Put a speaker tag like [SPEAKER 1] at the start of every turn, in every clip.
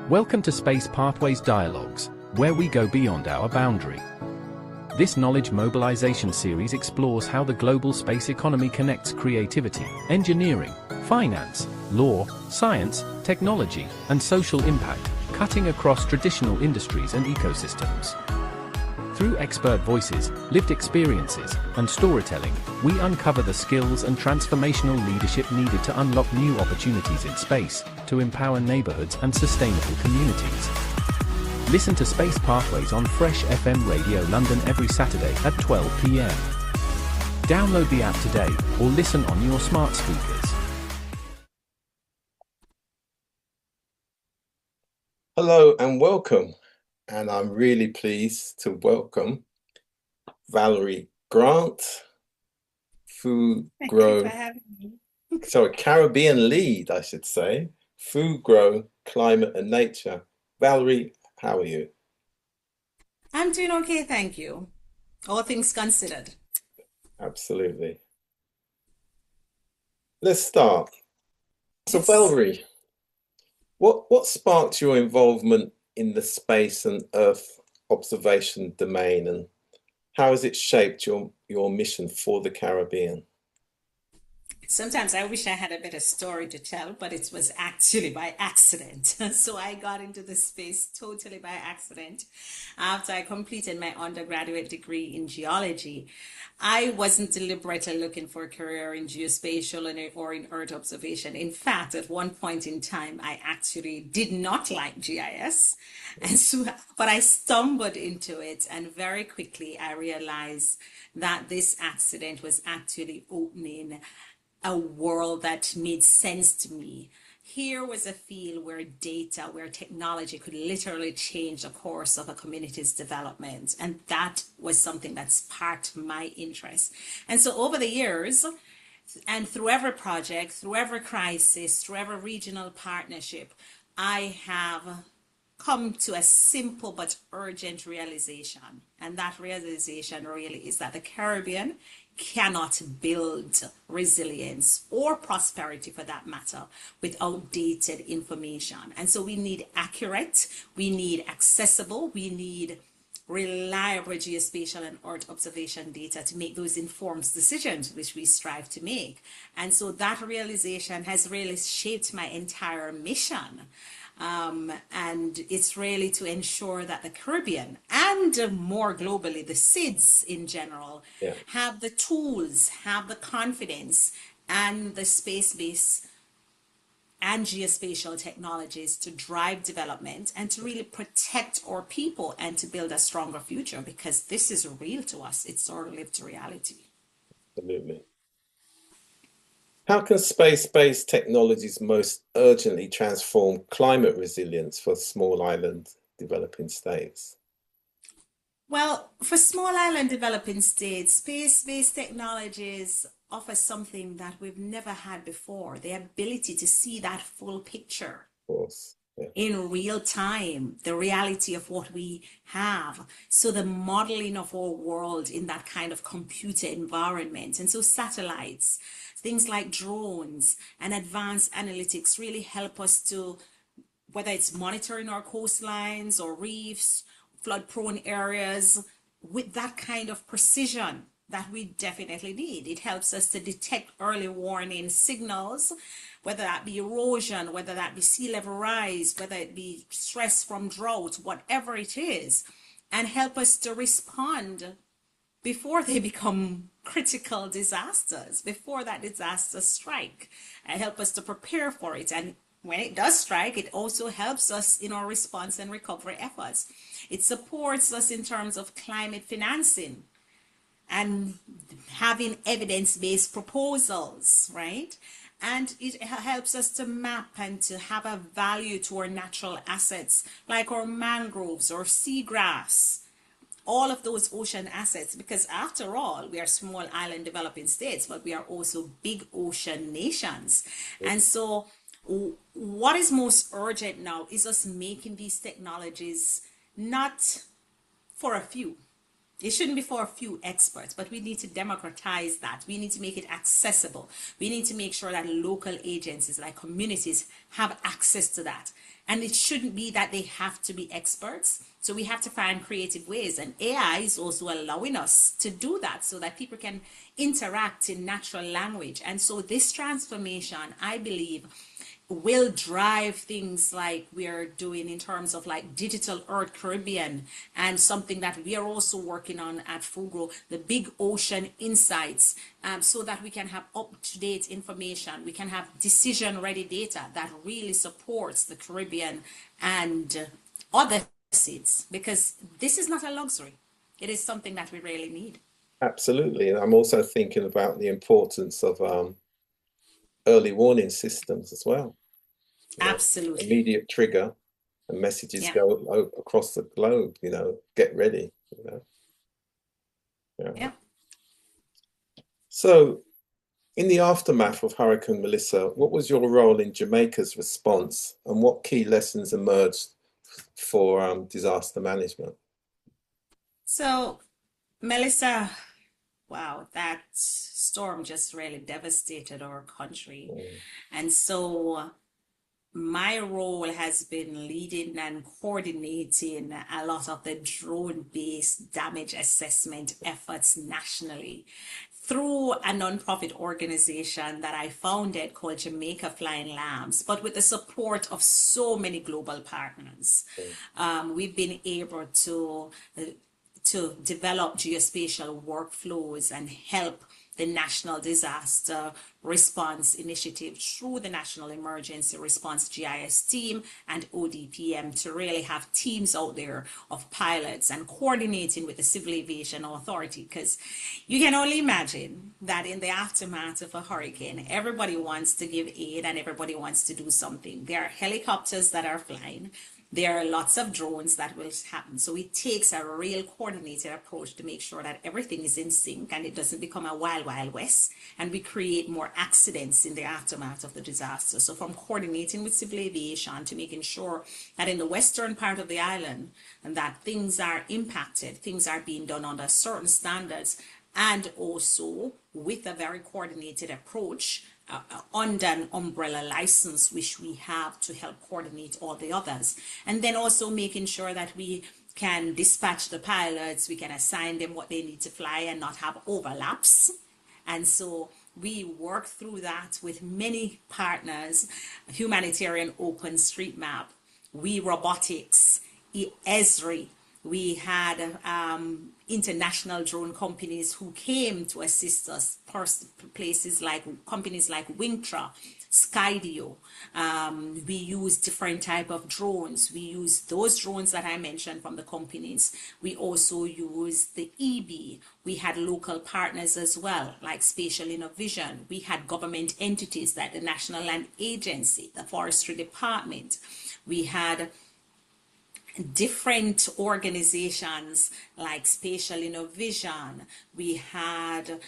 [SPEAKER 1] Welcome to Space Pathways Dialogues, where we go beyond our boundary. This knowledge mobilization series explores how the global space economy connects creativity, engineering, finance, law, science, technology, and social impact, cutting across traditional industries and ecosystems. Through expert voices, lived experiences, and storytelling, we uncover the skills and transformational leadership needed to unlock new opportunities in space, to empower neighborhoods and sustainable communities. Listen to Space Pathways on Fresh FM Radio London every Saturday at 12 p.m. Download the app today or listen on your smart speakers.
[SPEAKER 2] Hello and welcome. And I'm really pleased to welcome Valrie Grant,
[SPEAKER 3] Thank you for having me.
[SPEAKER 2] Caribbean lead, I should say, FUGRO, Climate and Nature. Valrie, how are you?
[SPEAKER 3] I'm doing okay, thank you. All things considered.
[SPEAKER 2] Absolutely. Let's start. So
[SPEAKER 3] Yes.
[SPEAKER 2] Valrie, what sparked your involvement in the space and Earth observation domain, and how has it shaped your mission for the Caribbean?
[SPEAKER 3] Sometimes I wish I had a better story to tell, but it was actually by accident. So I got into the space totally by accident. After I completed my undergraduate degree in geology, I wasn't deliberately looking for a career in geospatial or in Earth observation. In fact, at one point in time, I actually did not like GIS, but I stumbled into it, and very quickly I realized that this accident was actually opening a world that made sense to me. Here was a field where data, where technology could literally change the course of a community's development. And that was something that sparked my interest. And so over the years, and through every project, through every crisis, through every regional partnership, I have come to a simple but urgent realization. And that realization really is that the Caribbean cannot build resilience or prosperity, for that matter, with outdated information. And so we need accurate, we need accessible, we need reliable geospatial and Earth observation data to make those informed decisions which we strive to make. And so that realization has really shaped my entire mission. And it's really to ensure that the Caribbean and more globally, the SIDS in general, have the tools, have the confidence, and the space-based and geospatial technologies to drive development and to really protect our people and to build a stronger future, because this is real to us. It's our lived reality.
[SPEAKER 2] Absolutely. How can space-based technologies most urgently transform climate resilience for small island developing states?
[SPEAKER 3] Well, for small island developing states, space-based technologies offer something that we've never had before, the ability to see that full picture.
[SPEAKER 2] Of course.
[SPEAKER 3] In real time, the reality of what we have. So the modeling of our world in that kind of computer environment. And so satellites, things like drones and advanced analytics really help us to, whether it's monitoring our coastlines or reefs, flood-prone areas, with that kind of precision that we definitely need. It helps us to detect early warning signals, whether that be erosion, whether that be sea level rise, whether it be stress from drought, whatever it is, and help us to respond before they become critical disasters, before that disaster strike, and help us to prepare for it. And when it does strike, it also helps us in our response and recovery efforts. It supports us in terms of climate financing and having evidence-based proposals, right? And it helps us to map and to have a value to our natural assets, like our mangroves or seagrass, all of those ocean assets, because after all, we are small island developing states, but we are also big ocean nations. And so what is most urgent now is us making these technologies not for a few, It shouldn't be for a few experts, but we need to democratize that. We need to make it accessible. We need to make sure that local agencies, like communities, have access to that. And it shouldn't be that they have to be experts. So we have to find creative ways. And AI is also allowing us to do that so that people can interact in natural language. And so this transformation, I believe, will drive things like we're doing in terms of like Digital Earth Caribbean, and something that we are also working on at FUGRO, the big ocean insights, so that we can have up-to-date information. We can have decision-ready data that really supports the Caribbean and other seas, because this is not a luxury. It is something that we really need.
[SPEAKER 2] Absolutely. And I'm also thinking about the importance of early warning systems as well.
[SPEAKER 3] Absolutely.
[SPEAKER 2] Immediate trigger and messages
[SPEAKER 3] Yeah.
[SPEAKER 2] go across the globe, get ready,
[SPEAKER 3] Yeah.
[SPEAKER 2] So in the aftermath of Hurricane Melissa, what was your role in Jamaica's response, and what key lessons emerged for disaster management?
[SPEAKER 3] So, Melissa, wow, that storm just really devastated our country. And so my role has been leading and coordinating a lot of the drone-based damage assessment efforts nationally through a nonprofit organization that I founded called Jamaica Flying Lambs, but with the support of so many global partners. We've been able to develop geospatial workflows and help the National Disaster Response Initiative through the National Emergency Response GIS team and ODPM to really have teams out there of pilots and coordinating with the Civil Aviation Authority, because you can only imagine that in the aftermath of a hurricane, everybody wants to give aid and everybody wants to do something. There are helicopters that are flying. There are lots of drones that will happen. So it takes a real coordinated approach to make sure that everything is in sync and it doesn't become a wild, wild west, and we create more accidents in the aftermath of the disaster. So from coordinating with civil aviation to making sure that in the western part of the island and that things are impacted, things are being done under certain standards, and also with a very coordinated approach under an umbrella license, which we have to help coordinate all the others. And then also making sure that we can dispatch the pilots, we can assign them what they need to fly and not have overlaps. And so we work through that with many partners, Humanitarian OpenStreetMap, We Robotics, Esri. We had international drone companies who came to assist us, places like companies like Wingtra, Skydio. We use different type of drones. We use those drones that I mentioned from the companies. We also use the EB. We had local partners as well, like Spatial Innovision. We had government entities like the National Land Agency, the Forestry Department. We had different organizations like Spatial Innovision. We had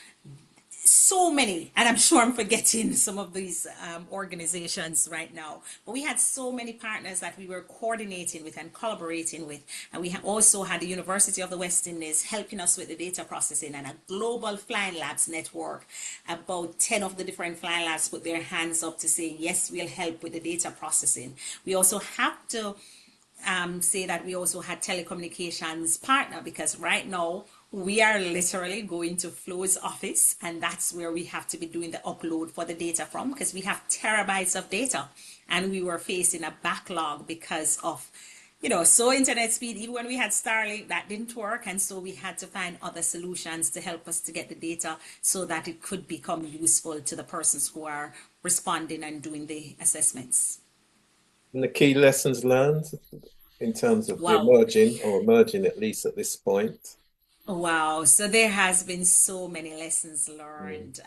[SPEAKER 3] so many, and I'm sure I'm forgetting some of these organizations right now, but we had so many partners that we were coordinating with and collaborating with. And we also had the University of the West Indies helping us with the data processing, and a global flying labs network. About 10 of the different flying labs put their hands up to say, yes, we'll help with the data processing. We also have to say that we also had telecommunications partner, because right now we are literally going to Flo's office, and that's where we have to be doing the upload for the data from, because we have terabytes of data, and we were facing a backlog because of slow internet speed. Even when we had Starlink, that didn't work, and so we had to find other solutions to help us to get the data so that it could become useful to the persons who are responding and doing the assessments.
[SPEAKER 2] And the key lessons learned in terms of the
[SPEAKER 3] Wow.
[SPEAKER 2] emerging at least at this point.
[SPEAKER 3] Wow. So there has been so many lessons learned.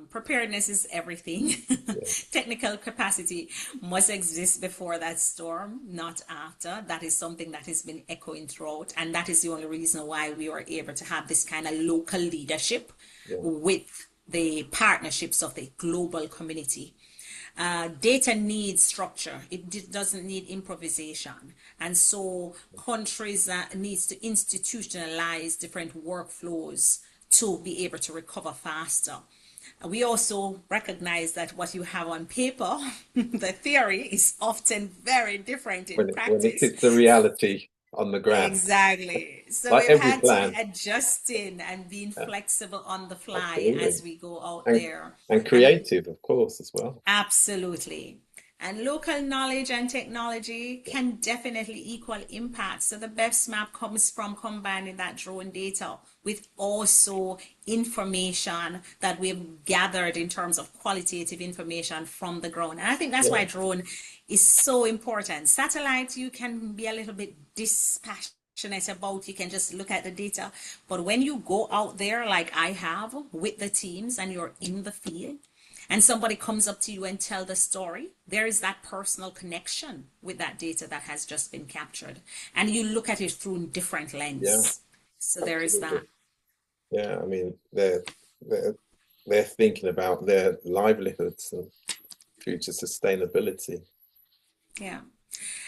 [SPEAKER 3] Preparedness is everything.
[SPEAKER 2] Yeah.
[SPEAKER 3] Technical capacity must exist before that storm, not after. That is something that has been echoing throughout. And that is the only reason why we were able to have this kind of local leadership with the partnerships of the global community. Data needs structure. It doesn't need improvisation. And so countries needs to institutionalize different workflows to be able to recover faster. We also recognize that what you have on paper, the theory, is often very different in
[SPEAKER 2] when it
[SPEAKER 3] practice.
[SPEAKER 2] hits the reality on the ground,
[SPEAKER 3] Exactly. So
[SPEAKER 2] like
[SPEAKER 3] we've
[SPEAKER 2] every
[SPEAKER 3] had to be
[SPEAKER 2] plan.
[SPEAKER 3] adjusting and being
[SPEAKER 2] Yeah,
[SPEAKER 3] flexible on the fly
[SPEAKER 2] absolutely.
[SPEAKER 3] as we go out
[SPEAKER 2] And
[SPEAKER 3] there.
[SPEAKER 2] and
[SPEAKER 3] And
[SPEAKER 2] creative, of course, as well.
[SPEAKER 3] absolutely. And local knowledge and technology can definitely equal impact. So the best map comes from combining that drone data with also information that we've gathered in terms of qualitative information from the ground. And I think that's why
[SPEAKER 2] Yeah,
[SPEAKER 3] drone is so important. Satellite, you can be a little bit dispassionate about, you can just look at the data. But when you go out there, like I have with the teams, and you're in the field, and somebody comes up to you and tell the story, there is that personal connection with that data that has just been captured, and you look at it through a different
[SPEAKER 2] yeah,
[SPEAKER 3] lens. So there is
[SPEAKER 2] absolutely.
[SPEAKER 3] that.
[SPEAKER 2] Yeah, I mean, they're they're thinking about their livelihoods and future sustainability.
[SPEAKER 3] Yeah.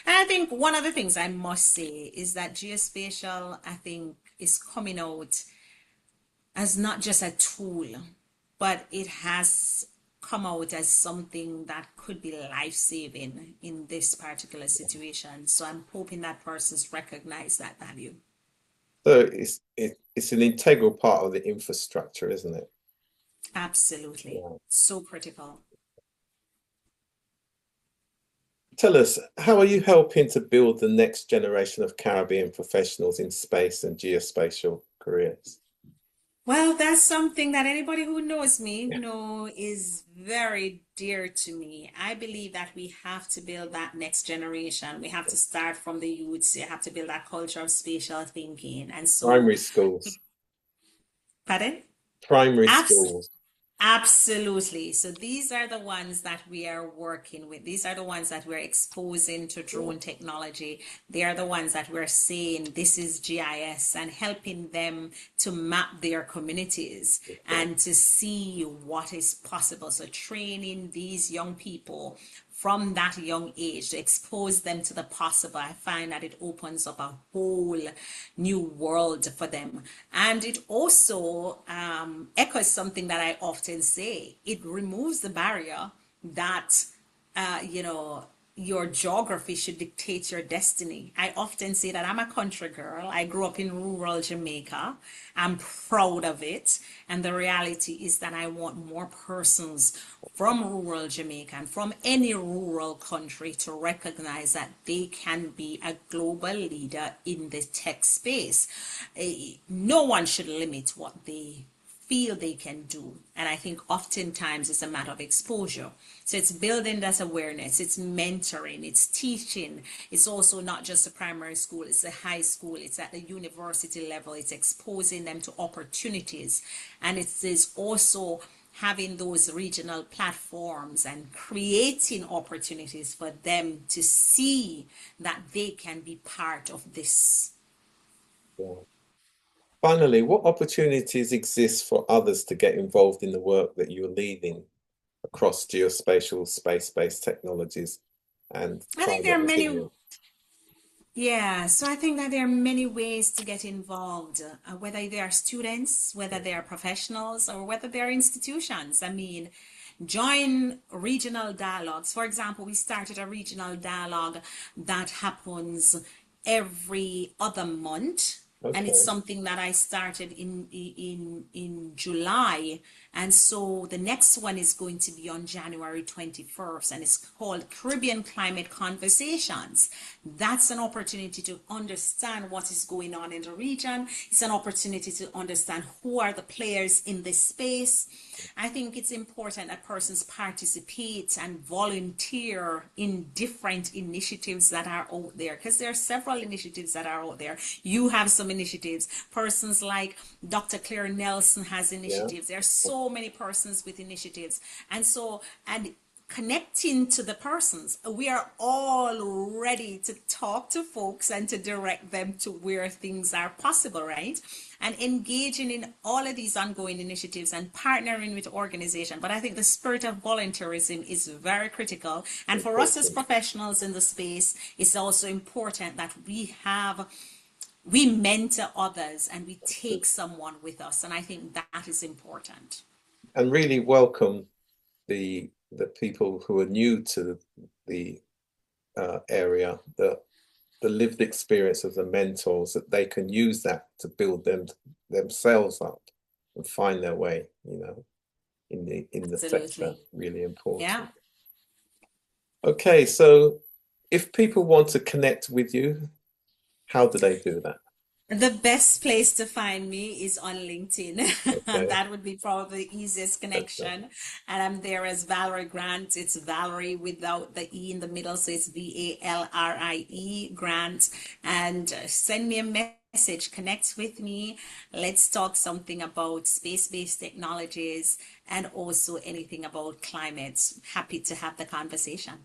[SPEAKER 3] And I think one of the things I must say is that geospatial, I think, is coming out as not just a tool, but it has come out as something that could be life-saving in this particular situation. So I'm hoping that persons recognize that value.
[SPEAKER 2] So it's an integral part of the infrastructure, isn't it?
[SPEAKER 3] Absolutely.
[SPEAKER 2] Yeah.
[SPEAKER 3] So critical.
[SPEAKER 2] Tell us, how are you helping to build the next generation of Caribbean professionals in space and geospatial careers?
[SPEAKER 3] Well, that's something that anybody who knows me know is very dear to me. I believe that we have to build that next generation. We have to start from the youths. We have to build that culture of spatial thinking. And so,
[SPEAKER 2] Primary schools,
[SPEAKER 3] pardon?
[SPEAKER 2] primary
[SPEAKER 3] Abs
[SPEAKER 2] schools.
[SPEAKER 3] Absolutely. So these are the ones that we are working with. These are the ones that we're exposing to
[SPEAKER 2] Yeah,
[SPEAKER 3] drone technology. They are the ones that we're saying this is GIS, and helping them to map their communities
[SPEAKER 2] okay.
[SPEAKER 3] and to see what is possible. So training these young people from that young age to expose them to the possible, I find that it opens up a whole new world for them. And it also echoes something that I often say: it removes the barrier that, you know, your geography should dictate your destiny. I often say that I'm a country girl. I grew up in rural Jamaica. I'm proud of it. And the reality is that I want more persons from rural Jamaica and from any rural country to recognize that they can be a global leader in the tech space. No one should limit what they feel they can do. And I think oftentimes it's a matter of exposure. So it's building that awareness, it's mentoring, it's teaching. It's also not just a primary school, it's a high school, it's at the university level, it's exposing them to opportunities. And it is also having those regional platforms and creating opportunities for them to see that they can be part of this.
[SPEAKER 2] Yeah. Finally, what opportunities exist for others to get involved in the work that you're leading across geospatial space-based technologies and
[SPEAKER 3] I think there
[SPEAKER 2] climate
[SPEAKER 3] are many.
[SPEAKER 2] resilience?
[SPEAKER 3] Yeah, so I think that there are many ways to get involved, whether they are students, whether they are professionals, or whether they are institutions. I mean, join regional dialogues. For example, we started a regional dialogue that happens every other month. And it's
[SPEAKER 2] Okay.
[SPEAKER 3] something that I started in July. And so the next one is going to be on January 21st, and it's called Caribbean Climate Conversations. That's an opportunity to understand what is going on in the region. It's an opportunity to understand who are the players in this space. I think it's important that persons participate and volunteer in different initiatives that are out there, because there are several initiatives that are out there. You have some initiatives. Persons like Dr. Claire Nelson has
[SPEAKER 2] Yeah.
[SPEAKER 3] initiatives. There are so many persons with initiatives. And so, and connecting to the persons. We are all ready to talk to folks and to direct them to where things are possible, right? And engaging in all of these ongoing initiatives and partnering with organizations. But I think the spirit of volunteerism is very critical. And for us as professionals in the space, it's also important that we mentor others and we take someone with us. And I think that is important.
[SPEAKER 2] And really welcome the people who are new to the area, the lived experience of the mentors, that they can use that to build themselves up and find their way, you know, in the sector. Really important.
[SPEAKER 3] Yeah.
[SPEAKER 2] Okay, so if people want to connect with you, how do they do that?
[SPEAKER 3] The best place to find me is on LinkedIn.
[SPEAKER 2] Okay.
[SPEAKER 3] That would be probably the easiest connection. And I'm there as Valrie Grant. It's Valrie without the E in the middle. So it's VALRIE Grant. And send me a message, connect with me. Let's talk something about space-based technologies and also anything about climate. Happy to have the conversation.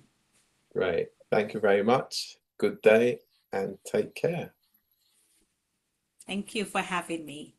[SPEAKER 2] Great. Thank you very much. Good day and take care.
[SPEAKER 3] Thank you for having me.